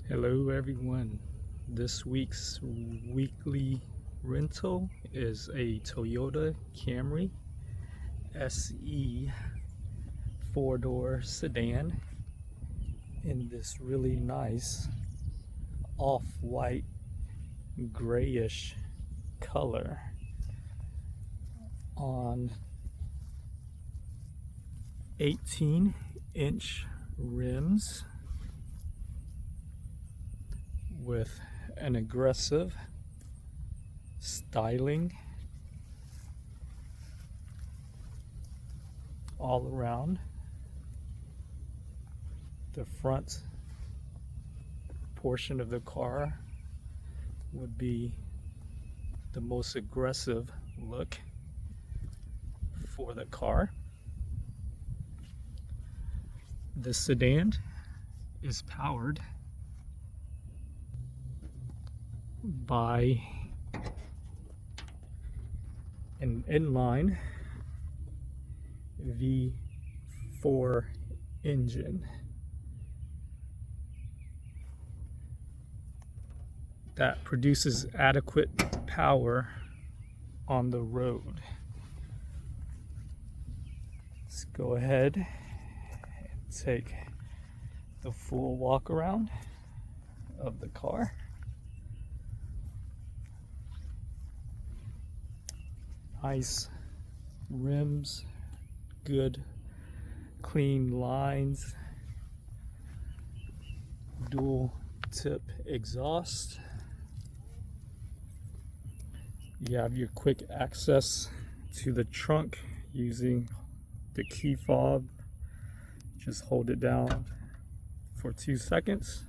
Hello everyone. This week's weekly rental is a Toyota Camry SE four-door sedan in this really nice off-white grayish color on 18-inch rims with an aggressive styling all around. The front portion of the car would be the most aggressive look for the car. The sedan is powered by an inline V4 engine that produces adequate power on the road. Let's go ahead and take the full walk around of the car. Nice rims, good clean lines, dual tip exhaust. You have your quick access to the trunk using the key fob. Just hold it down for 2 seconds,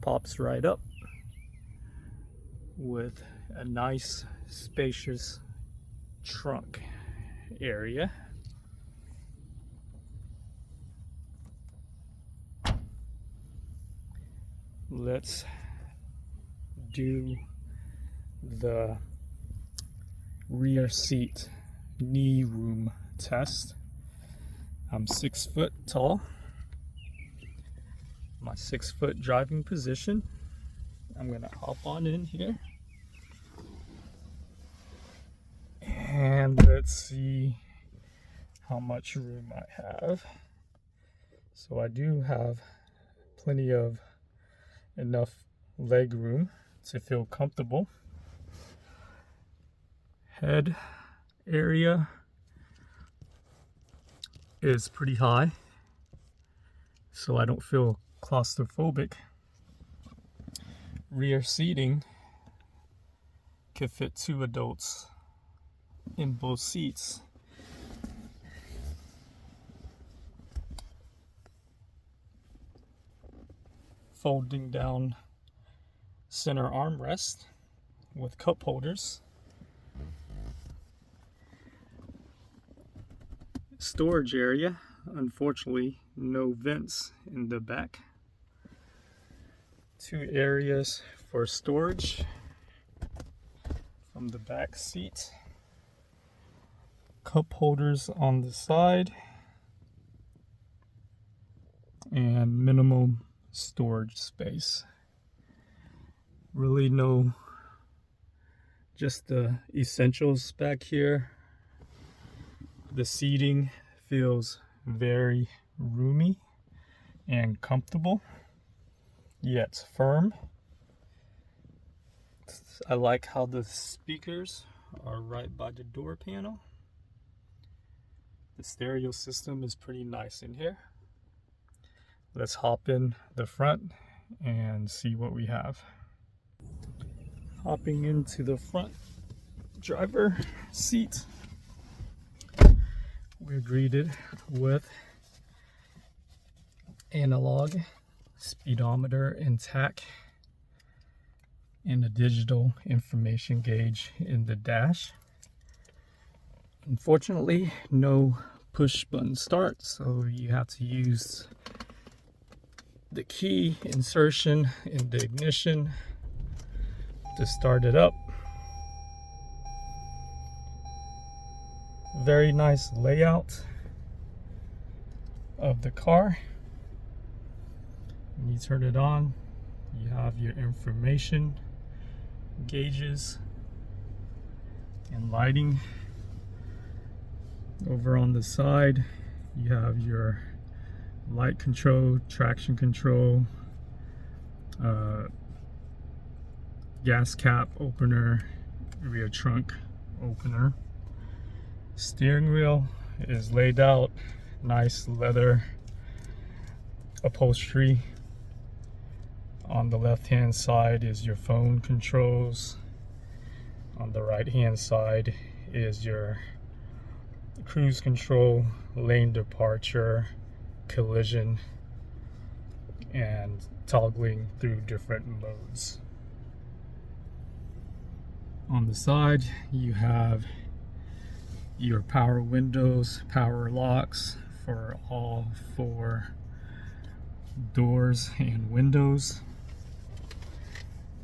pops right up with a nice spacious trunk area. Let's do the rear seat knee room test. I'm 6 foot tall. My 6 foot driving position. I'm gonna hop on in here. And let's see how much room I have. So I do have plenty of enough leg room to feel comfortable. Head area is pretty high, so I don't feel claustrophobic. Rear seating could fit 2 adults in both seats. Folding down center armrest with cup holders. Storage area, unfortunately no vents in the back. 2 areas for storage from the back seat. Cup holders on the side and minimum storage space. Really no, just the essentials back here. The seating feels very roomy and comfortable, yet firm. I like how the speakers are right by the door panel. The stereo system is pretty nice in here. Let's hop in the front and see what we have. Hopping into the front driver seat, we're greeted with analog speedometer intact and a digital information gauge in the dash. Unfortunately, no push button start, so you have to use the key insertion in the ignition to start it up. Very nice layout of the car. When you turn it on, You have your information gauges and lighting. Over on the side, you have your light control, traction control, gas cap opener, rear trunk opener. Steering wheel is laid out, nice leather upholstery. On the left hand side is your phone controls. On the right hand side is your cruise control, lane departure, collision, and toggling through different modes. On the side you have your power windows, power locks for all 4 doors and windows.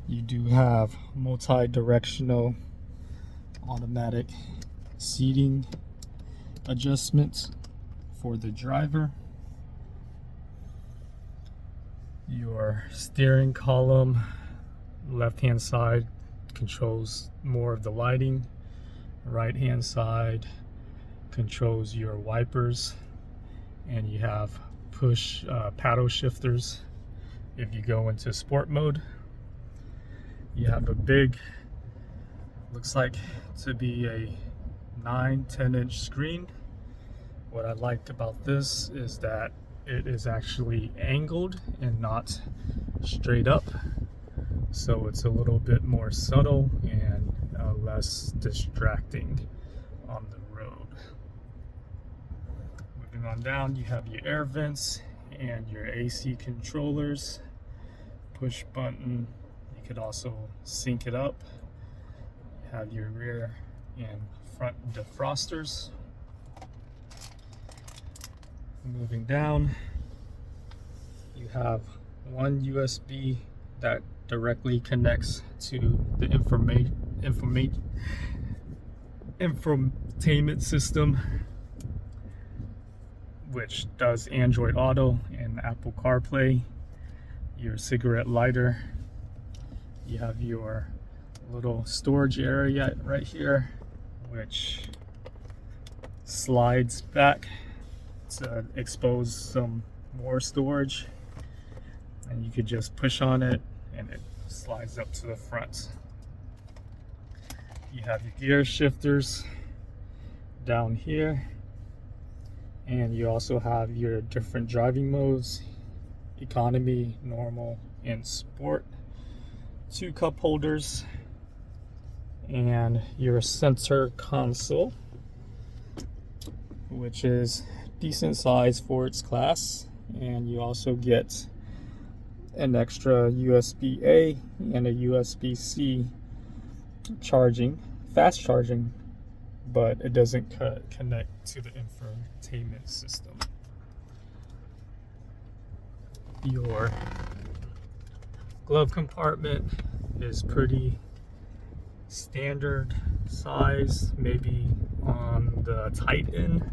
You do have multi-directional automatic seating adjustments for the driver. Your steering column, left hand side, controls more of the lighting. Right hand side controls your wipers, and you have push paddle shifters if you go into sport mode. You have a big, looks like to be a 9-10 inch screen. What I liked about this is that it is actually angled and not straight up, so it's a little bit more subtle and less distracting on the road. Moving on down, you have your air vents and your AC controllers, push button. You could also sync it up. You have your rear and front defrosters. Moving down, you have one USB that directly connects to the infotainment system, which does Android Auto and Apple CarPlay. Your cigarette lighter. You have your little storage area right here, which slides back to expose some more storage, and you could just push on it and it slides up to the front. You have your gear shifters down here, and you also have your different driving modes: economy, normal, and sport. 2 cup holders and your center console, which is decent size for its class. And you also get an extra USB-A and a USB-C charging, fast charging, but it doesn't connect to the infotainment system. Your glove compartment is pretty standard size, maybe on the tight end,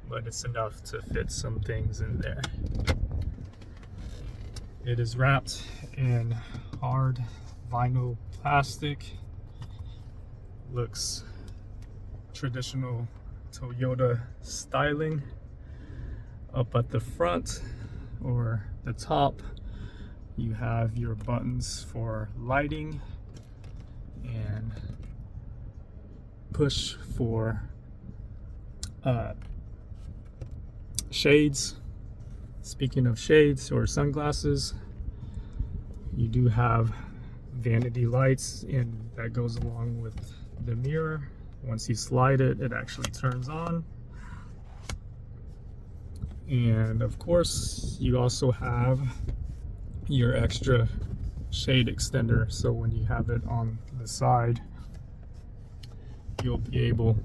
but it's enough to fit some things in there. It is wrapped in hard vinyl plastic. Looks traditional Toyota styling. Up at the front or the top, you have your buttons for lighting and push for shades. Speaking of shades or sunglasses, you do have vanity lights, and that goes along with the mirror. Once you slide it, it actually turns on. And of course, you also have your extra shade extender, so when you have it on the side, you'll be able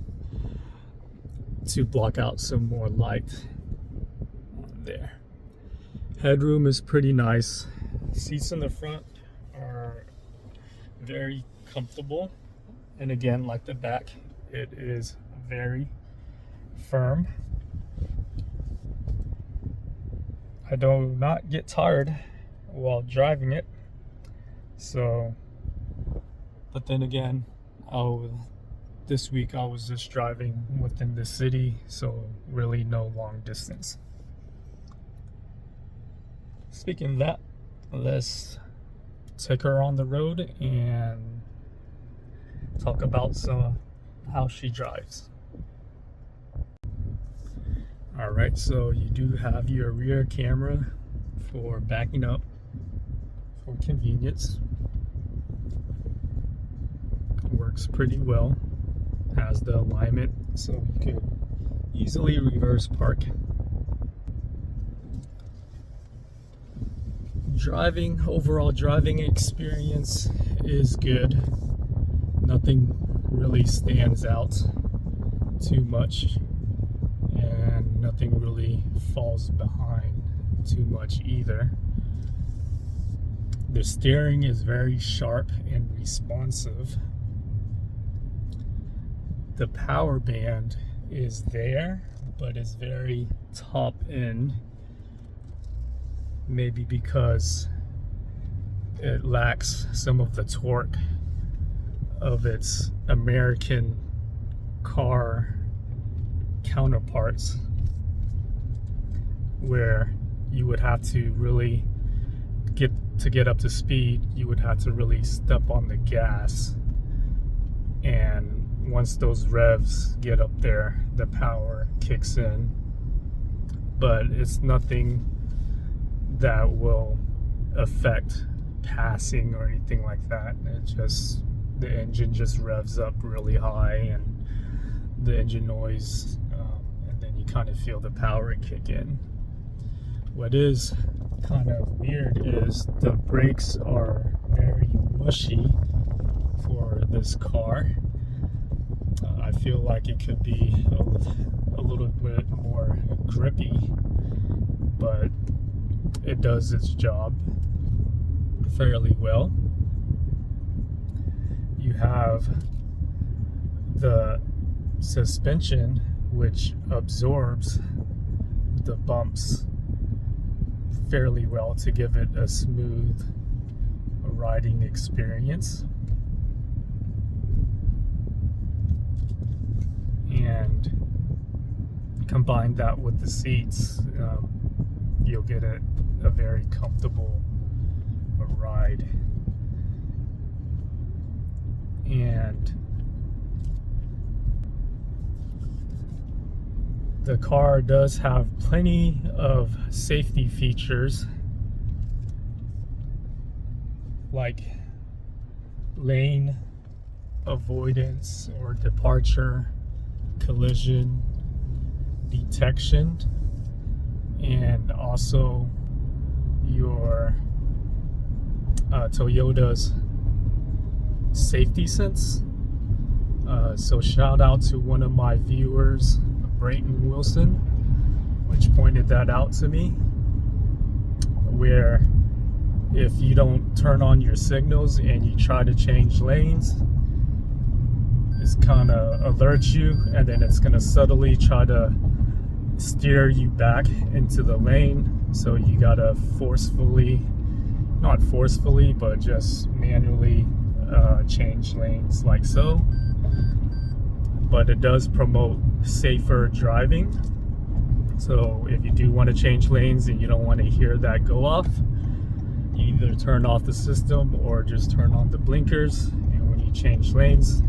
to block out some more light on there. Headroom is pretty nice. Seats in the front are very comfortable, and again, like the back, it is very firm. I do not get tired while driving it. So, but then again, this week I was just driving within the city, so really no long distance. Speaking of that, let's take her on the road and talk about how she drives. All right, so you do have your rear camera for backing up for convenience. Works pretty well. Has the alignment so you could easily reverse park. Overall driving experience is good. Nothing really stands out too much, and nothing really falls behind too much either. The steering is very sharp and responsive. The power band is there, but it's very top end. Maybe because it lacks some of the torque of its American car counterparts, where you would have to really get up to speed, you would have to really step on the gas, and once those revs get up there, the power kicks in. But it's nothing that will affect passing or anything like that. The engine just revs up really high, and the engine noise, and then you kind of feel the power kick in. What is kind of weird is the brakes are very mushy for this car. I feel like it could be a little bit more grippy, but it does its job fairly well. You have the suspension, which absorbs the bumps fairly well to give it a smooth riding experience. And combine that with the seats, you'll get a very comfortable ride. And the car does have plenty of safety features, like lane avoidance or departure, collision detection, and also your Toyota's safety sense. So shout out to one of my viewers, Brayton Wilson, which pointed that out to me, where if you don't turn on your signals and you try to change lanes, it's kind of alerts you, and then it's going to subtly try to steer you back into the lane. So you got to not forcefully, but just manually change lanes like so. But it does promote safer driving. So if you do want to change lanes and you don't want to hear that go off, you either turn off the system or just turn on the blinkers, and when you change lanes,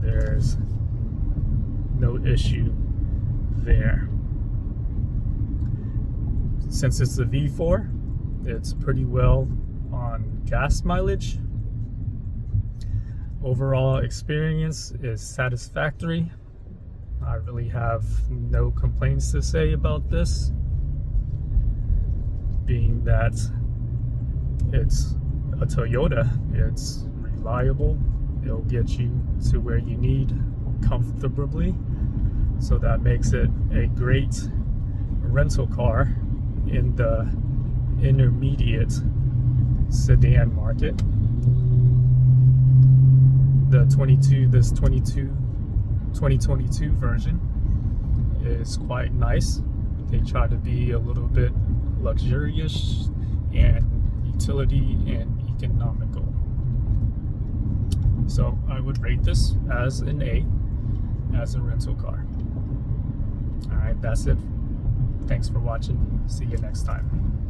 there's no issue there. Since it's a V4, it's pretty well on gas mileage. Overall experience is satisfactory. I really have no complaints to say about this, being that it's a Toyota. It's reliable. It'll get you to where you need comfortably. So that makes it a great rental car in the intermediate sedan market. The 2022 version is quite nice. They try to be a little bit luxurious and utility and economical. So I would rate this as an A, as a rental car. All right, that's it. Thanks for watching. See you next time.